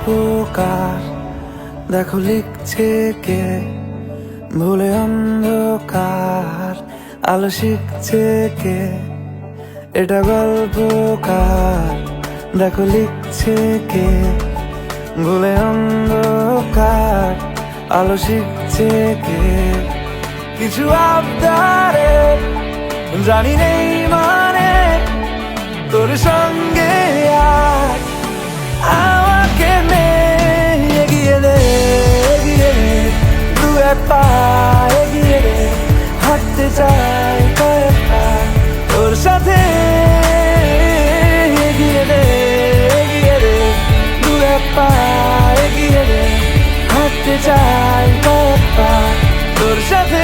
গল্পকার, দেখো লিখছে কে, ভুলে অন্ধকার আলো শিখছে কে। এটা গল্পকার, দেখো লিখছে কে, ভুলে অন্ধকার আলো শিখছে কে। কিছু আবদারে জানি নেই মানে, তোর সঙ্গে আজ আমাকে নে, এগিয়ে দে এগিয়ে দে, দু এক পা এগিয়ে দে, হাঁটতে চাই কয়েক পা তোর সাথে। এগিয়ে দে এগিয়ে দে, দু এক পা এগিয়ে দে, হাঁটতে চাই কয়েক পা তোর সাথে।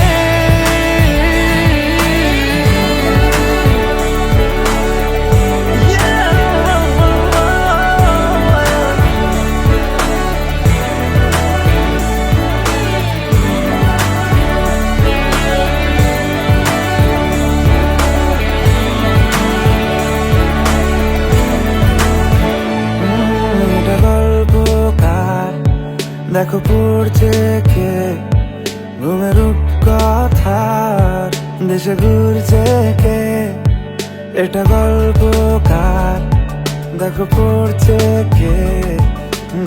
দেখো পড়ছে কে, ঘুমের কথার দেশে ঘুরছে কে। এটা গল্পকার, দেখো পড়ছে কে,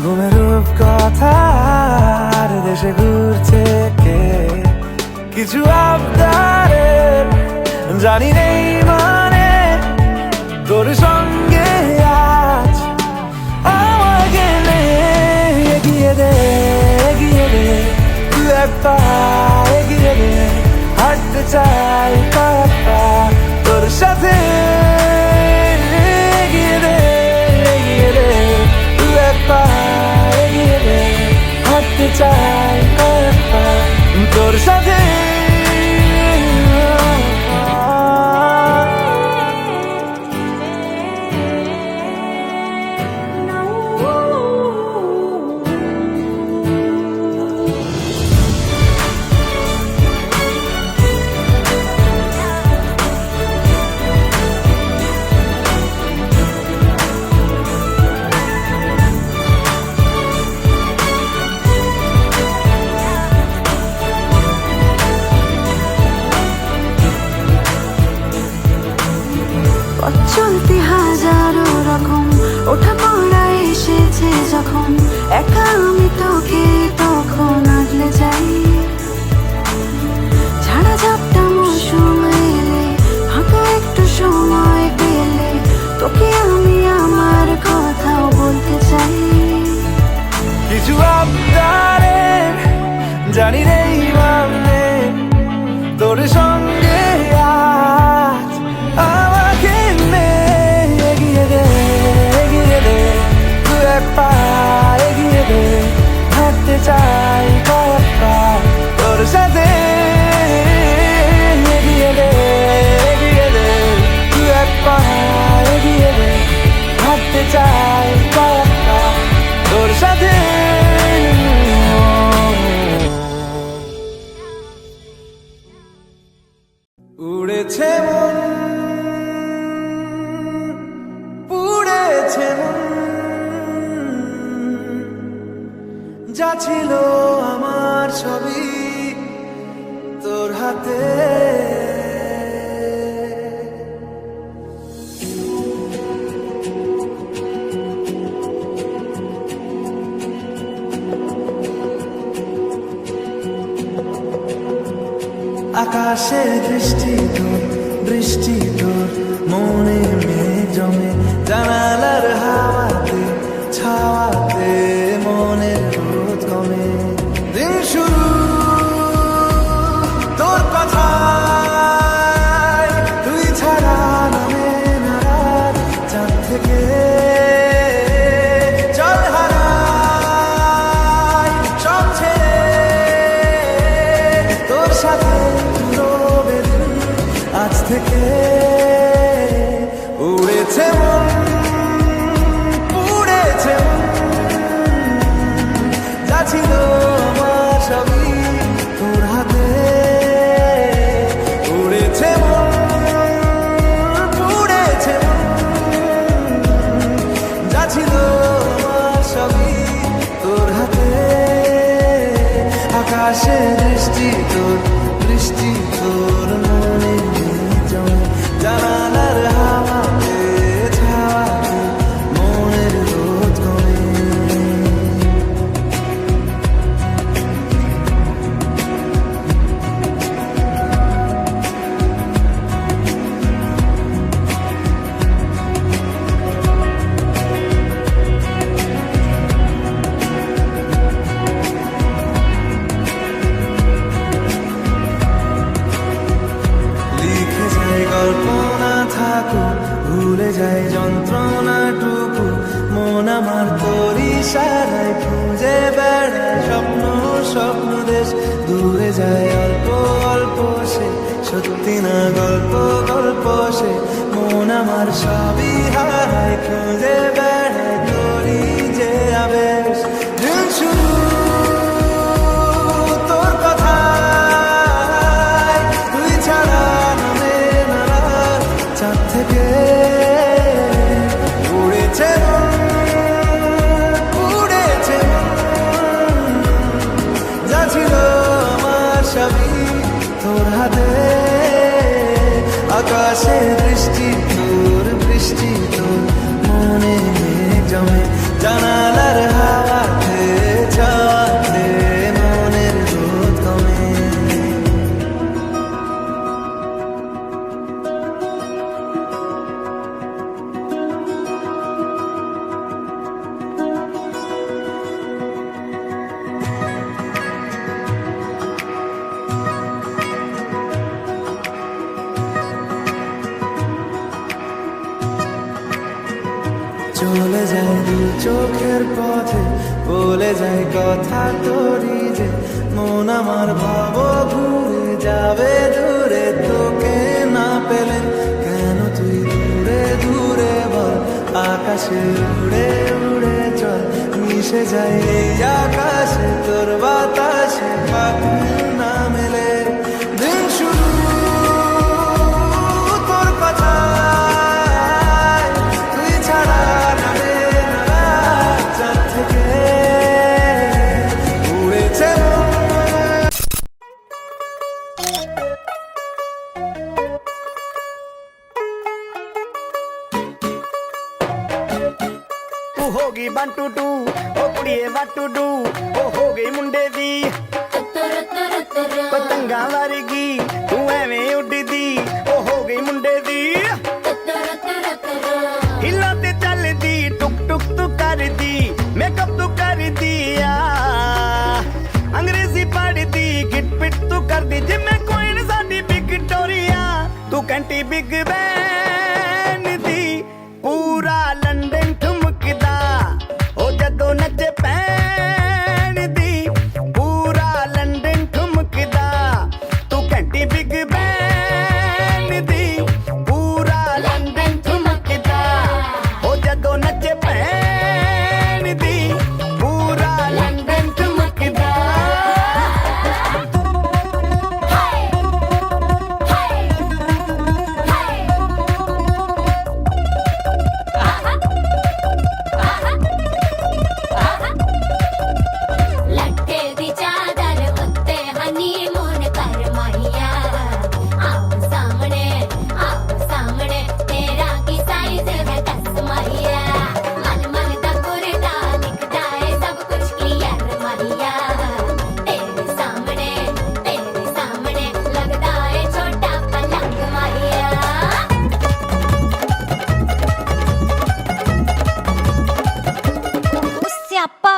ঘুমের কথার দেশে ঘুরছে কে। কিছু আবদারে জানি নেই মানে, তোর সঙ্গে আজ আমাকে নে, এগিয়ে দে এগিয়ে দে, দু এক পা এগিয়ে দে, হাঁটতে চাই কয়েক পা তোর সাথে। এগিয়ে দে এগিয়ে দে, দু এক পা এগিয়ে দে, হাঁটতে চাই কয়েক পা তোর সাথে। চলতে হাজারো রকম ওঠা পড়া এসেছে যখন, একা আমি তোকে তখন আগলে যাই। ঝাড়া ঝাপটা মৌসুম এলে, ফাঁকা একটু সময় পেলে, তোকে আমি আমার কথাও বলতে চাই। কিছু আবদারে জানি নেই মানে, তোর সঙ্গে আজ আমাকে নে, এগিয়ে দে এগিয়ে দে, দু এক পা এগিয়ে দে, হাঁটতে চাই কয়েক পা তোর সাথে। এগিয়ে দে এগিয়ে দে, দু এক পা এগিয়ে দে, হাঁটতে চাই কয়েক পা তোর সাথে। উড়েছে মন, পুড়েছে মন, যা ছিল আমার ছবি তোর হাতে। আকাশে দৃষ্টি তোর, বৃষ্টি তোর, মনে মেঘ জমে, জানালার হাওয়াতে ছাওয়াতে মনের রোদ কমে। দিন শুরু তোর কথায়, তুই ছাড়া নামে না রাত, চাঁদ থেকে জল হারায় সব ছেড়ে তোর সাথে আজ থেকে। উড়েছে মন, আকাশে দৃষ্টি তোর বৃষ্টি তোর মনে জমে জানালার হাওয়াতে ছাওয়াতে মনের রোদ কমে লিখে যায় কল্পনা থাকুক ভুলে যায় যন্ত্রণাটুকু মন আমার তোর ইশারায় খুঁজে বেড়ায় স্বপ্ন স্বপ্ন দেশ দূরে যায় অল্প অল্প সে সত্যি না গল্প গল্প সে মন আমার সবই হারায় খুঁজে বেড়ায় তোরই যে আবেশ দিন শুরু তোর কথায় তুই ছাড়া নামে না রাত চাঁদ থেকে উড়েছে মন, উড়েছে মন। যা ছিল আমার সবই তোর হাতে আকাশে দৃষ্টি তোর বৃষ্টি তোর মনে জমে জানালার হাওয়াতে ছাওয়াতে মনের রোদ কমে চলে যায় দু চোখের পথে বলে যায় কথা তোরই যে মন আমার ভাব ঘুরে যাবে দূরে তোকে না পেলে কেন তুই দূরে দূরে বল আকাশে উড়ে উড়ে চল মিশে যায় এই আকাশে তোর বাতাসে পাখি না মেলে দিন শুরু তোর কথায় তুই ছাড়া নামে না রাত চাঁদ থেকে উড়েছে মন। ਤੂੰ ਹੋ ਗਈ 1 2 2 ਉਹ ਕੁੜੀਏ what to do ਉਹ ਹੋ ਗਈ ਮੁੰਡੇ ਦੀ ਪਤੰਗਾਂ ਵਰਗੀ ਤੂੰ ਐਵੇਂ ਉੱਡਦੀ ਉਹ ਹੋ ਗਈ ਮੁੰਡੇ ਦੀ ਹਿੱਲਾਂ ਤੇ ਚੱਲਦੀ ਟੁਕ ਟੁਕ ਤੂੰ ਕਰਦੀ ਮੇਕਅਪ ਤੂੰ ਕਰਦੀ ਆ ਅੰਗਰੇਜ਼ੀ ਪੜ੍ਹਦੀ ਗਿਟ ਪਿਟ ਤੂੰ ਕਰਦੀ ਜਿਵੇਂ ਕੋਈ ਨਾ ਸਾਡੀ ਵਿਕਟੋਰੀਆ ਤੂੰ ਘੰਟੀ ਬਿਗ ਬੈਨ ਦੀ ਪੂਰਾ ਲੰਡਨ ਠੁਮਕਦਾ ਉਹ ਜਦੋਂ ਨੱਚੇ ਪੈਣ ਦੀ ਪੂਰਾ ਲੰਡਨ ਠੁਮਕਦਾ ਤੂੰ ਘੰਟੀ ਬਿਗ ਬੈਨ ਦੀ ਪੂਰਾ ਲੰਡਨ ਠੁਮਕਦਾ ਉਹ ਜਦੋਂ ਨੱਚੇ ਪੈਣ ਦੀ ਪੂਰਾ ਲੰਡਨ ਠੁਮਕਦਾ ਲੱਠੇ ਦੀ ਚਾਦਰ ਉੱਤੇ ਹਨੀਮੂਨ ਕਰ ਮਾਹੀਆ ਆਓ ਸਾਹਮਣੇ ਤੇਰਾ ਕੀ ਸਾਈਜ਼ ਹੈ ਦੱਸ ਮਾਹੀਆ ਮਨ ਮਨ ਦਾ ਗੁਰਦਾ ਦਿਖਦਾ ਹੈ ਸਭ ਕੁਝ ਕਲੀਅਰ ਮਾਹੀਆ ਤੇਰੇ ਸਾਹਮਣੇ ਲੱਗਦਾ ਹੈ ਛੋਟਾ ਪਲੰਗ ਮਾਹੀਆ ਸਿਆਪਾ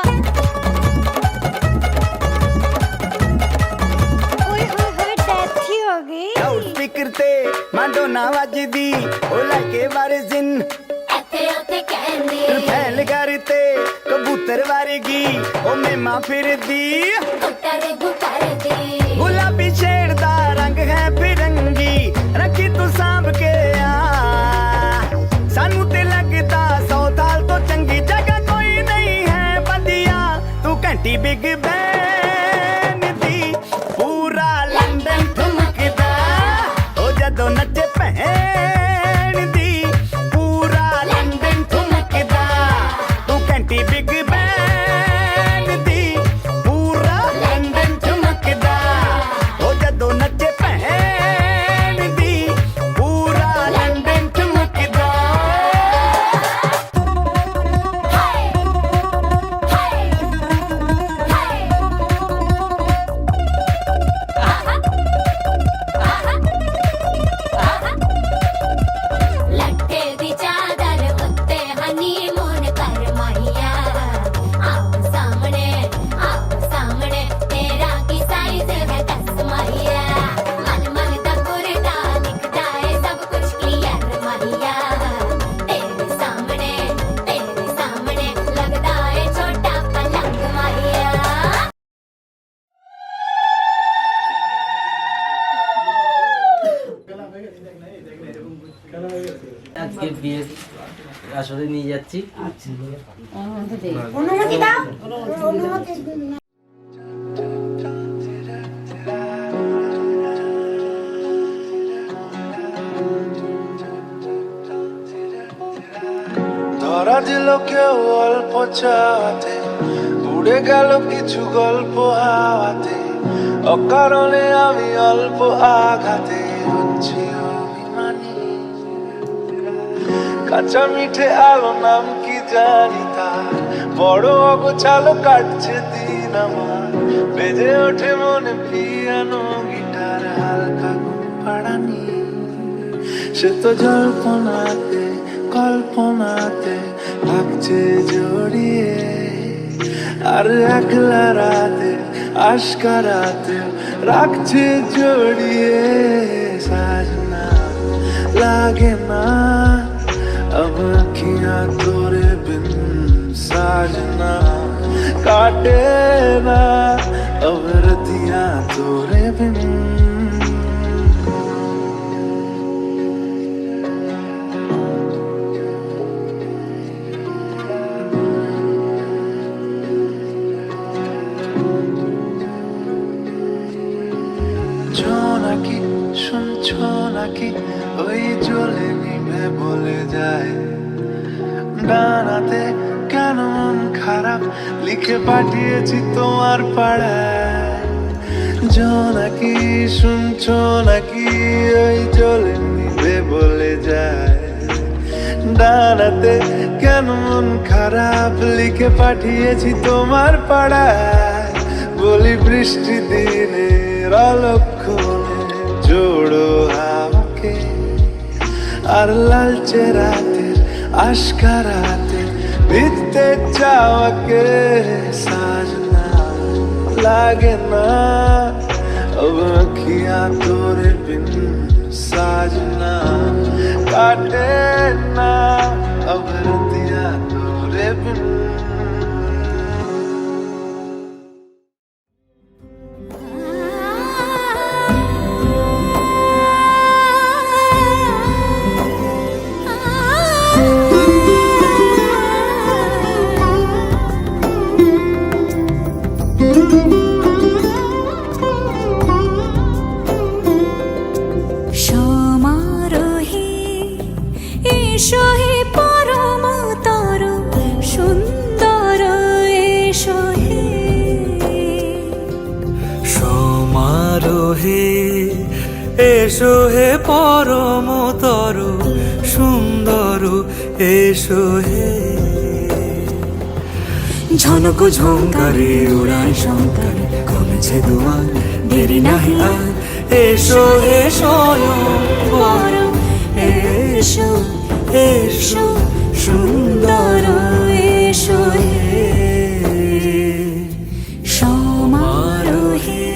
ਓਏ ਹੋਏ ਹੋਏ ਡੈਥ ਹੀ ਹੋ ਗਈ ਲਾਊਡ ਸਪੀਕਰ ਤੇ ਮਾਡੋਨਾ ਵੱਜਦੀ ਉਹ ਲੈ ਕੇ ਵਾਰਿਜ਼ਨ ਇੱਥੇ ਉੱਥੇ ਕਹਿੰਦੀ ਫੈਲ ਕਰਤੇ ਕਬੂਤਰ ਵਰਗੀ ਉਹ ਮੇਮਾ ਫਿਰਦੀ ਗੁੱਟਰ ਗੁੱਟਰਦੀ ਗੁਲਾਬੀ ਸ਼ੇਡ ਦਾ ਰੰਗ ਹੈ ਫਿਰੰਗੀ ਰੱਖੀ ਤੂੰ ਸਾਂਭ ਕੇ ਆ ਸਾਨੂੰ ਤੇ ਲੱਗਦਾ 100 ਸਾਲ ਤੋਂ ਚੰਗੀ ਜਗ੍ਹਾ ਕੋਈ ਨਹੀਂ ਹੈ ਵਧੀਆ ਤੂੰ ਘੰਟੀ ਬਿਗ ਬੈਨ ਦੀ ਪੂਰਾ ਲੰਡਨ ਠੁਮਕਦਾ ਉਹ ਜਦੋਂ ਨੱਚੇ ਭੈਣ ਦੀ ਪੂਰਾ ਲੰਡਨ ਠੁਮਕਦਾ ਤੂੰ ਘੰਟੀ ਬਿਗ ਬੈਨ ਦੀ ਪੂਰਾ ਲੰਡਨ ਠੁਮਕਦਾ যাচ্ছি। অনুমতি দাও। ধরা দিল কেউ অল্প চাওয়াতে, উড়ে গেল কিছু গল্প হাওয়াতে, অকারণে আমি অল্প আঘাতে হচ্ছি অভিমানী। কাঁচা মিঠে আলো নাম কি জানি তার, বড় অগোছালো কাটছে দিন আমার, বেজে ওঠে মনে পিয়ানো গিটার হালকা ঘুম পাড়ানি। সে তো জল্পনাতে কল্পনাতে থাকছে জড়িয়ে, আর একলা রাতে আশকারাতে রাখছে জড়িয়ে। সাজনা লাগে না अब अखियां तोरे बिन, साजना काटे ना अब रतियां तोरे बिन। নাকি শুনছো নাকি ওই জ্বলে নিভে বলে যায়, ডানাতে কেন মন খারাপ লিখে পাঠিয়েছি তোমার পাড়ায়। জোনাকি শুনছো নাকি ওই জ্বলে নিভে বলে যায়, ডানাতে কেন মন খারাপ লিখে পাঠিয়েছি তোমার পাড়ায়। বলি বৃষ্টি দিনের অলক্ষণে জোড়ো হাওয়াকে, আর লালচে রাতের আশকারাতে ভিজতে চাওয়াকে। সাজনা লাগে না अब अखियां तोरे बिन, साजना काटे ना अब रतियां तोरे बिन। এসো হে পরমতর সুন্দর, এসো হে ঝনক ঝঙ্কারে উড়ায় শঙ্কারে, কমেছে দুয়ার দেরি নাহি আর। এসো হে স্বয়ং পরম, এসো এসো সুন্দর, এসো হে সমারোহে।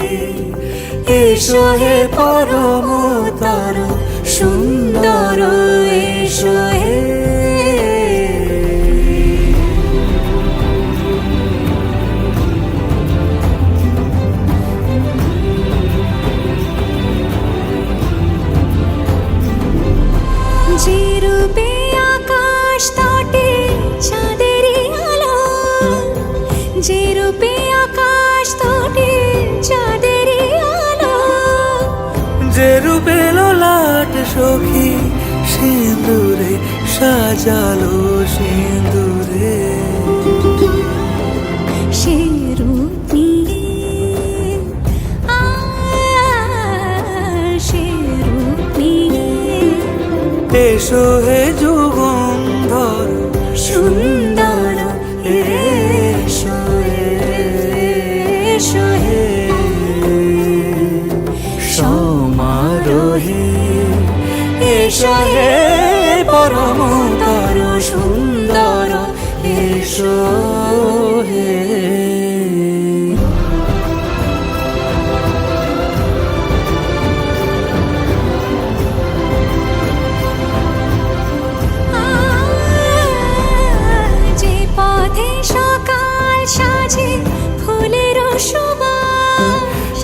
এসো হে পরমতর সুন্দর, এসো হে যে রূপে আকাশ তটে চাঁদেরই আলো, যে রূপে আকাশ তটে চাঁদেরই আলো, যে রূপে লোলাট সখী সিঁদুরে সাজালো সিঁদুরে। সে রূপ নিয়ে সে রূপ নিয়ে এসো হে যুগন্ধর সুন্দর, এসো এসো হে সমারোহে। এসো হে পরমতর সুন্দর, এসো হে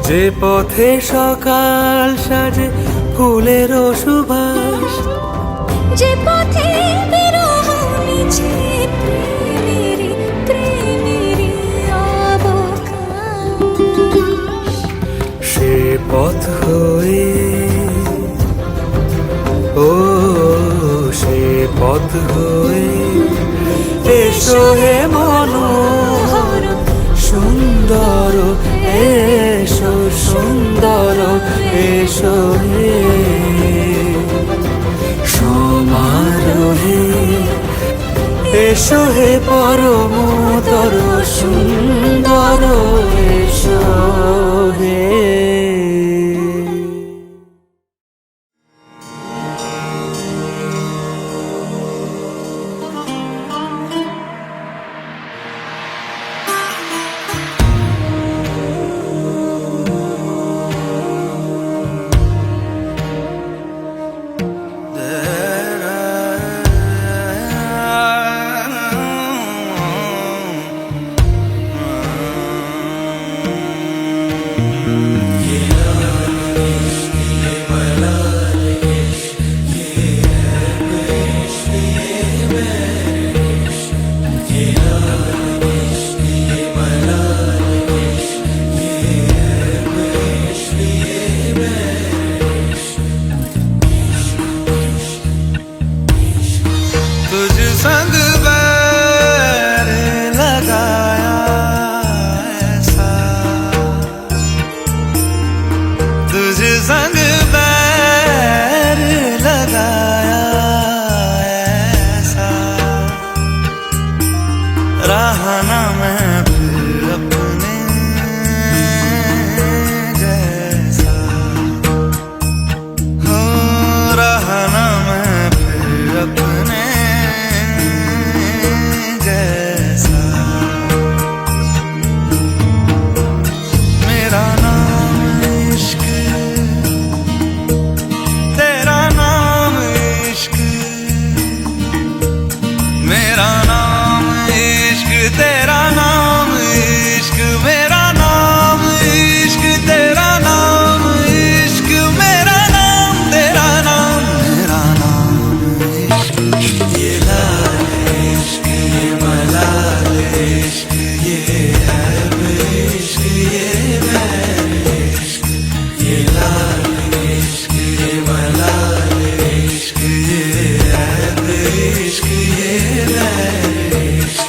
যে পথে সকাল সাজে ফুলের সুবাস, যে পথে বিরহ মিছে পথ হয়ে এসো হে মনোহর সুন্দর এসো সুন্দর এসো হে সমারোহে এসো হে পরমতর সুন্দর এসো হে तुझ संग बैर लगाया ऐसा तुझ संग बैर लगाया ऐसा रहा ना मैं फिर अपने जैसा हो रहा ना मैं फिर अपने जैसा मेरा नाम इश्क तेरा नाम इश्क मेरा नाम इश्क तेरा नाम इश्क मेरा नाम इश्क तेरा नाम इश्क मेरा नाम तेरा नाम मेरा नाम इश्क ये लाल इश्क ये मलाल इश्क ये है इश्क ये मैं इश्क ये लाल इश्क ये मलाल इश्क ये है इश्क ये मैं इश्क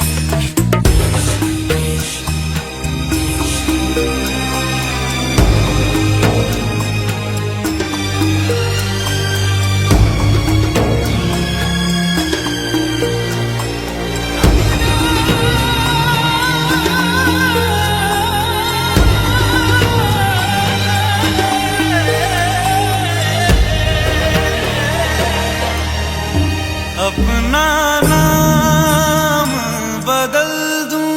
अपना नाम बदल दूं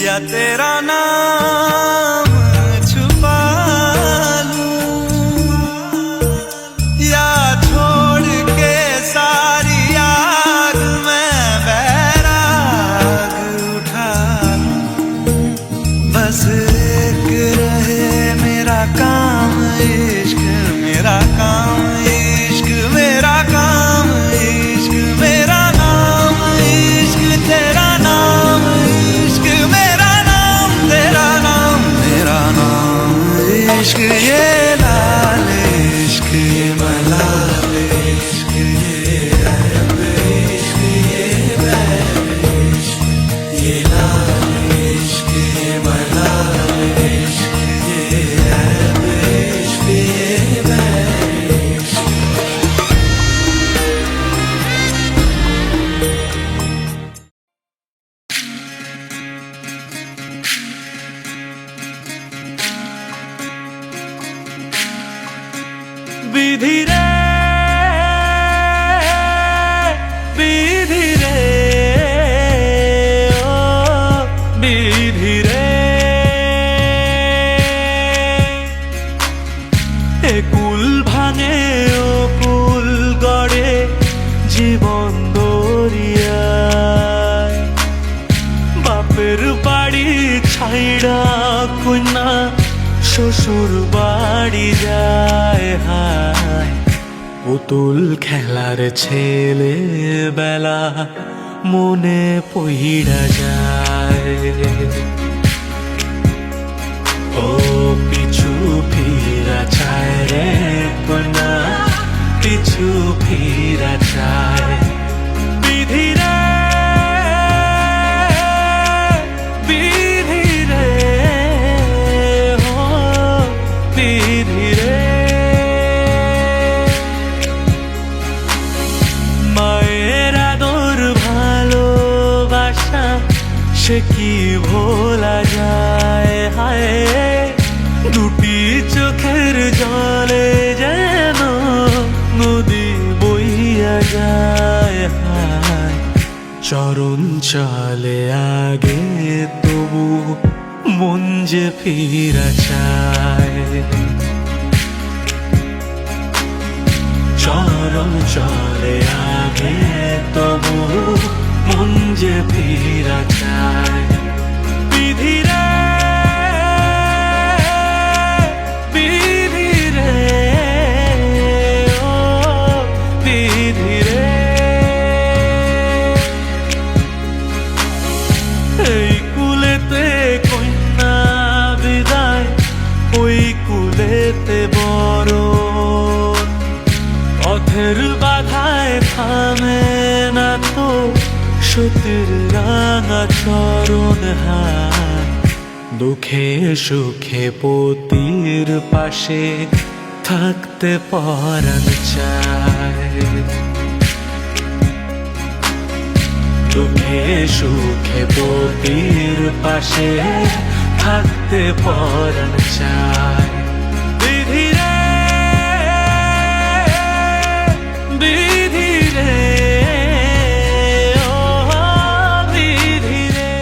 या तेरा नाम छुपा लूं या छोड़ के सारी आग में बैराग उठा लूं बस एक रहे मेरा काम इश्क मेरा काम इश्क मेरा काम इश्क मेरा नाम इश्क तेरा नाम इश्क मेरा नाम तेरा नाम मेरा नाम इश्क ये लाल इश्क ये मलाल इश्क ये रब इश्क ये बैर इश्क ये लाल इश्क ये मलाल इश्क ये रब इश्क ये बैर इश्क विधि रे विधि रे ओ विधि रे এ কুল ভাঙে ও কুল গড়ে জীবন দরিয়ায় বাপের বাড়ি ছাইড়া কন্যা শ্বশুর বাড়ি যায় হায় পুতুল খেলার ছেলে বেলা মনে পইড়া যায় ও পিছু ফিরা চায় রে কন্যা পিছু ফিরা চায়। বিধি রে বিধি রে ও বিধি রে, মায়ের আদর ভালোবাসা সে কি ভোলা যায়। হায় দুটি চোখের জলে যেন নদী বইয়া যায়। হায় চরণ চলে আগে তবু মন যে ফিরা চায়। চরণ চলে আগে তবু মন যে ফিরা চায়। বিধি রে বিধি রে ও বিধি রে, এই কুলেতে কন্যা বিদায় ওই কুলেতে বড়, পথের বাধায় থামে না তো সতীর রাঙা চরণ। হায় দুঃখে সুখে পতির পাশে থাকতে পরাণ চায়। দুঃখে সুখে পতির পাশে থাকতে পরাণ চায়। বিধি রে বিধি রে ও বিধি রে।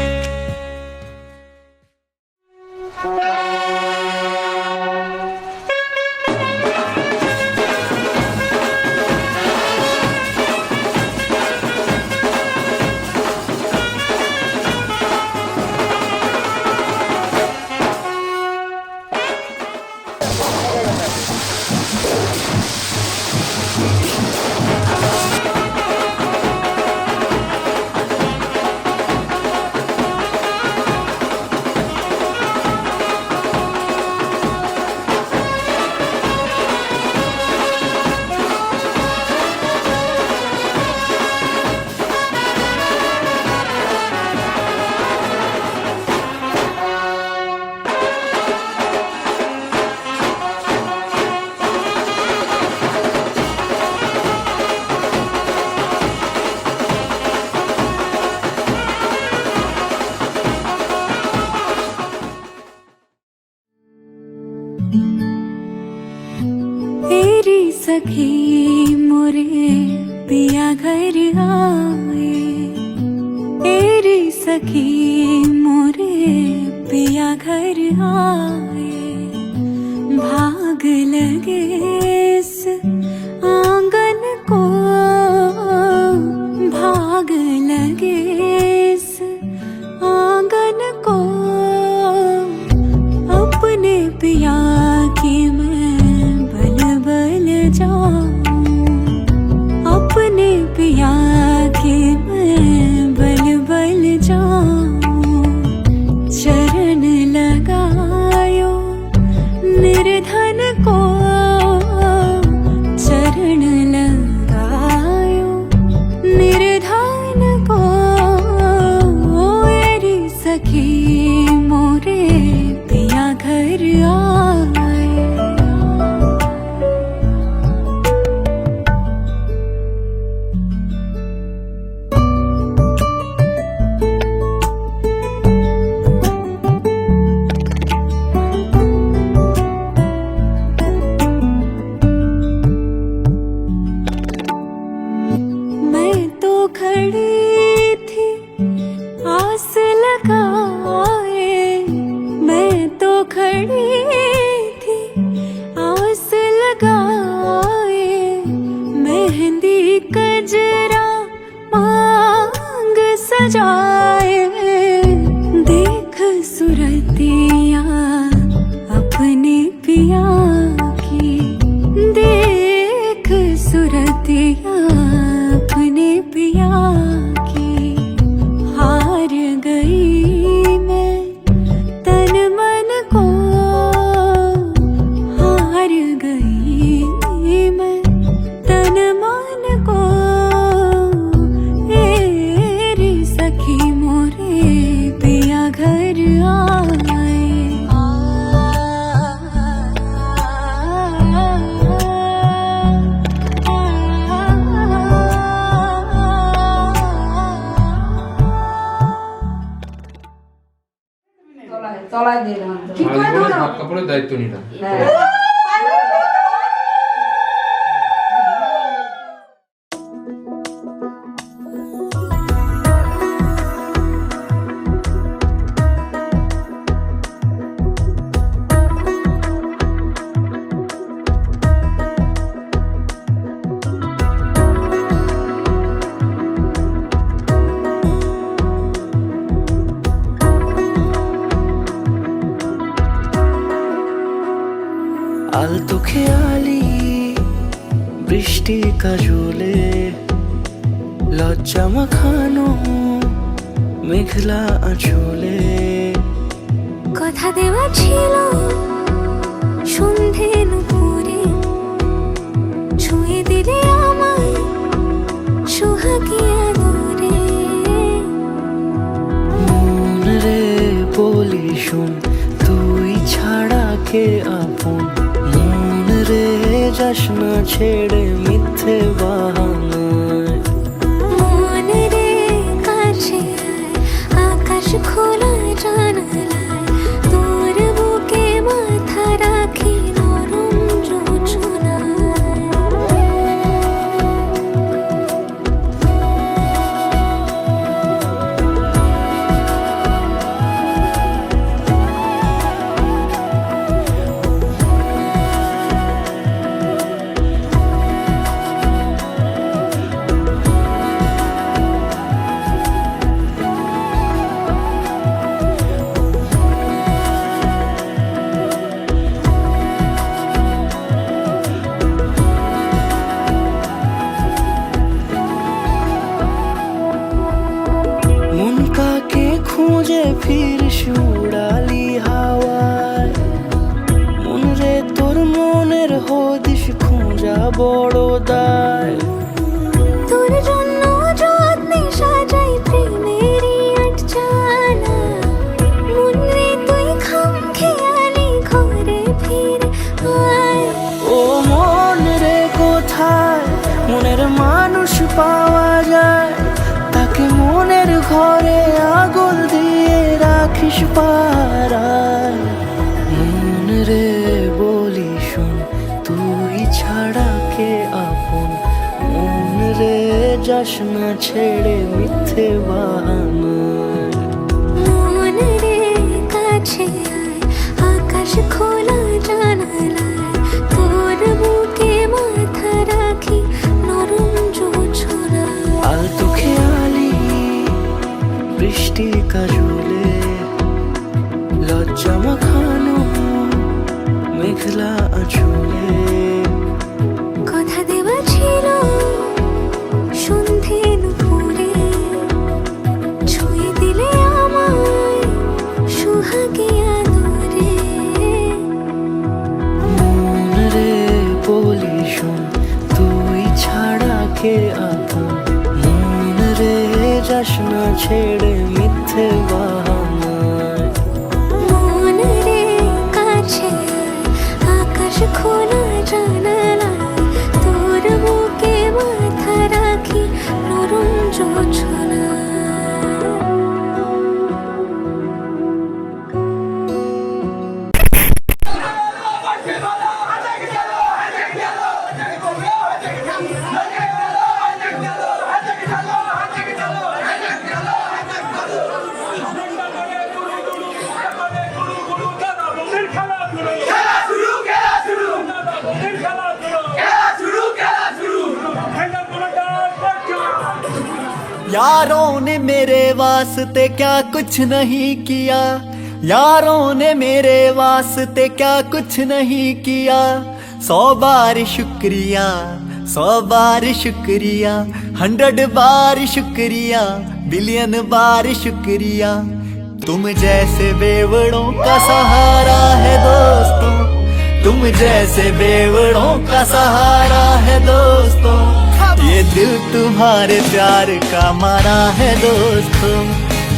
तेरी सखी मोरे पिया घर आए, तेरी सखी मोरे पिया घर आए। भाग लगे इस आंगन को, भाग लगे इस आंगन को। अपने पिया की मैं बल बल जाऊं, अपने पिया की मैं बल बल जाऊं। चरण लगायो निर्धन को, चरण लगायो निर्धन को। मेरी सखी मोरे पिया घर आए। मैं तो खड़ी थी आस लगाए, मैं तो खड़ी थी आस लगाए। मेहंदी कजरा मांग सजाए, देख सुरतिया अपने पिया की, देख सुरतिया अपने पिया की। हार गई मैं तन मन को, हार गई मैं तन তলায় দিয়ে দিলাম তো। হাত কাপড়ের দায়িত্ব নিলাম। হ্যাঁ। আলতো খেয়ালি বৃষ্টি কাজলে লজ্জা মাখানো মেঘলা আঁচলে কথা দেওয়া ছিল সন্ধে নুপুরে ছুঁয়ে দিলে আমায় সোহাগী আদরে মন রে বলি শোন তুই ছাড়া কে আপন মন রে যাস না ছেড়ে মিথ্যে বাহানায় মন রে কাছে আয়, আকাশ খোলা জানালায় তোর বুকে মাথা রাখি নরম যোজনায় মন কাকে খুঁজে ফিরিস উড়ালি হাওয়ায় মন রে তোর মনের হদিস খোঁজা বড় দায় তোর জন্য যত্নে সাজাই প্রেমেরই আটচালা মন রে তুই খাম খেয়ালি ঘরে ফিরে আয় ও মন রে কোথায় মনের মানুষ পাওয়া যায় তাকে মনের ঘরে আগুন দিয়ে রাখিস পাড়ায় মন রে বলি শোন তুই ছাড়া কে আপন মন রে যাস না ছেড়ে মিথ্যে বাহানায় মন রে কাছে আয়, আকাশ খোলা জানালায় তোর বুকে মাথা রাখি নরম যোজনায় আলতো খেয়ালি বৃষ্টি কাজলে লজ্জা মাখানো মেঘলা আঁচলে কথা দেওয়া ছিল সন্ধে নুপুরে ছুঁয়ে দিলে আমায় সোহাগী আদরে মন রে বলি শোন তুই ছাড়া কে আপন মন রে যাস না ছেড়ে মিথ্যে বাহানায় মন রে কাছে আয়, আকাশ খোলা জানালায় তোর বুকে মাথা রাখি নরম যোজনায় यारों ने मेरे वास्ते क्या कुछ नहीं किया यारों ने मेरे वास्ते क्या कुछ नहीं किया 100 बार शुक्रिया 100 बार शुक्रिया 100 बार शुक्रिया बिलियन बार शुक्रिया तुम जैसे बेवड़ों का सहारा है दोस्तों तुम जैसे बेवड़ों का सहारा है दोस्तों ये दिल तुम्हारे प्यार का मारा है दोस्तों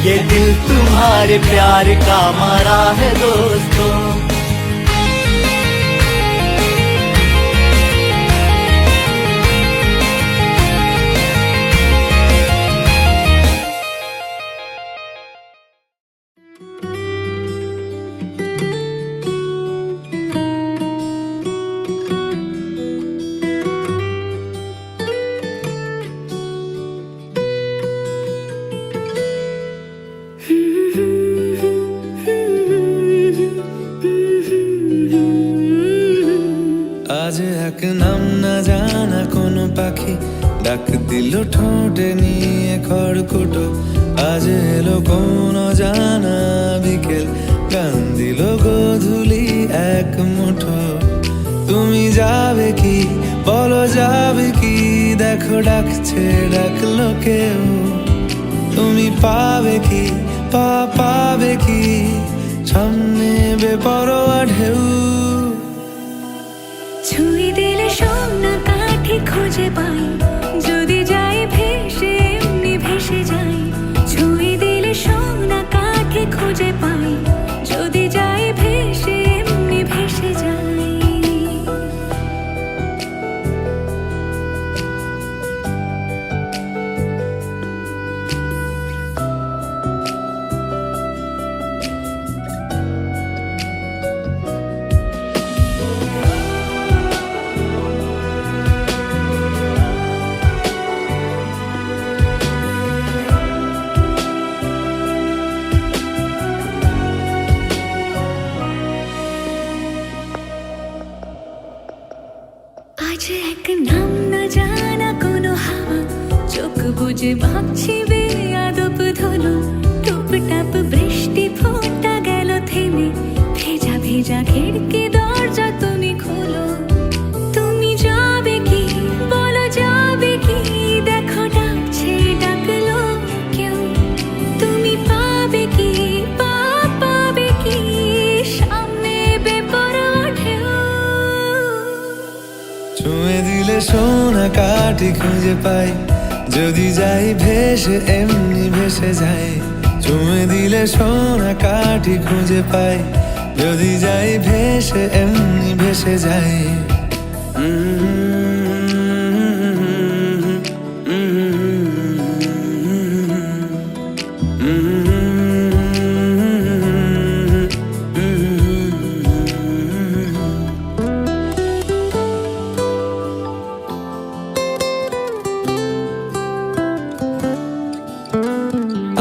ये दिल तुम्हारे प्यार का मारा है दोस्तों ডাক দিল ঠোঁটে নিয়ে খড়কুটো, আজ এলো কোন জানা বিকেল, গান দিল গোধূলি এক মুঠো। তুমি যাবে কি বলো যাবে কি, দেখো ডাকছে ডাকলো কেউ। তুমি পাবে কি পাবে কি, সামনে বেপরোয়া ঢেউ। ছুঁয়ে দিলে সোনা কাঠি খুঁজে পাই, যদি যাই ভেসে এমনি ভেসে যাই। ছুঁয়ে দিলে সোনা কাঠি খুঁজে পাই, যদি যাই ভেসে এমনি ভেসে যাই। আজ এক নাম না জানা কোনো হাওয়া, চোখ বুঝে ভাবছি বেয়াদব ধলো। টুপটাপ বৃষ্টি ফোঁটা গেল থেমে, ভেজা ভেজা খিড়কি দরজা তুমি খোলো। তুমি যাবে কি বলো যাবে কি, দেখো ডাকছে ডাকলো কেউ। তুমি পাবে কি পাবে কি, সামনে বেপরোয়া ঢেউ। ছুঁয়ে দিলে সোনা কাঠি খুঁজে পাই, যদি যাই ভেসে এমনি ভেসে যাই। ছুঁয়ে দিলে সোনা কাঠি খুঁজে পাই, যদি যাই ভেসে এমনি ভেসে যাই।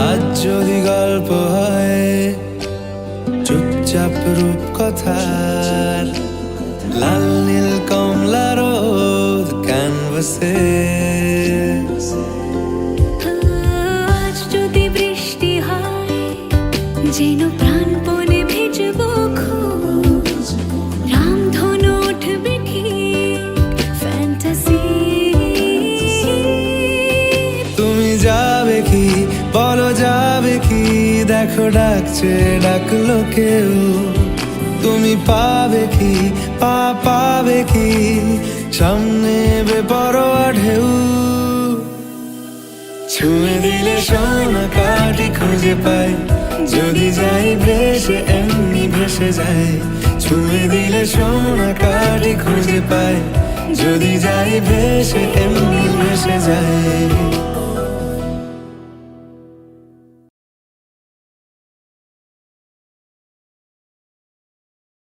আজ যদি গল্প হয় চুপচাপ রূপকথার, লাল নীল কমলা রোদ ক্যানভাসে। আজ যদি বৃষ্টি হয় যেন প্রাণপণে ভিজবো খুব, রামধনু উঠবে ঠিক ফ্যান্টাসি। তুমি যাবে কি বলো যাবে কি, দেখো ডাকছে ডাকলো কেউ। তুমি পাবে কি পাবে কি, সামনে বেপরোয়া ঢেউ। ছুঁয়ে দিলে সোনা কাঠি খুঁজে পাই, যদি যাই ভেসে এমনি ভেসে যাই। ছুঁয়ে দিলে সোনা কাঠি খুঁজে পাই, যদি যাই ভেসে এমনি ভেসে যাই।